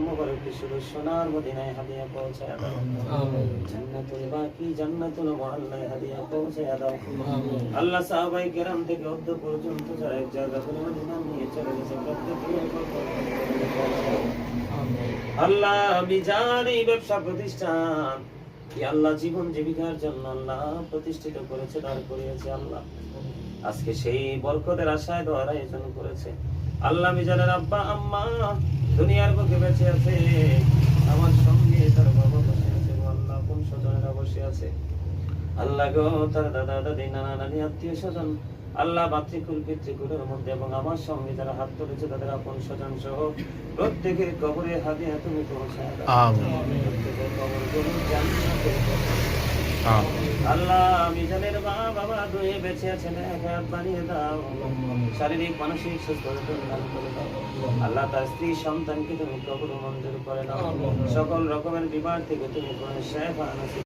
মুবারক শুধু সোনার মদিনায় হাদিয়া পৌঁছায় দাও। জান্নাতুল বাকি জান্নাতুল মুআল্লায় হাদিয়া পৌঁছায় দাও। আল্লাহ সাহাবায়ে কেরাম থেকে অদ্য পর্যন্ত যারা এক জায়গা করে মদিনা নিয়ে চলে গেছে প্রত্যেকের আল্লাহ মিজান এই ব্যবসা প্রতিষ্ঠান আল্লাহ জীবন জীবিকার জন্য আল্লাহ প্রতিষ্ঠিত করেছে, দাঁড় করিয়েছে। আল্লাহ আজকে সেই বরকতের আশায় দোয়ার আয়োজন করেছে। আল্লাহ মিজানের আব্বা আম্মা দুনিয়ার বুকে বেঁচে আছে, আমার সঙ্গে তার বাবা বসে আছে, আল্লাহ কোন স্বজনেরা বসে আছে। আল্লাহ গো তার দাদা দাদি নানা নানি আত্মীয় স্বজন আল্লাহ মাতৃকুল পিতৃকুলের মধ্যে এবং আমার সঙ্গে যারা হাত তুলেছে তাদের আপন স্বজন সহ প্রত্যেকের কবরে হাদিয়া তুমি পৌঁছায় দাও। আমিন। প্রত্যেকের কবরগুলো জান্নাতের আল্লাহ মিজানের মা বাবা দুয়ে বেঁচে আছেন, এক হাত বানিয়ে দাও, শারীরিক মানসিক সুস্থতা দান করে দাও। আল্লাহ তার স্ত্রী সন্তানকে তুমি কবর মঞ্জুর করে দাও, সকল রকমের বিমার থেকে তুমি কোনো শেফা নসিব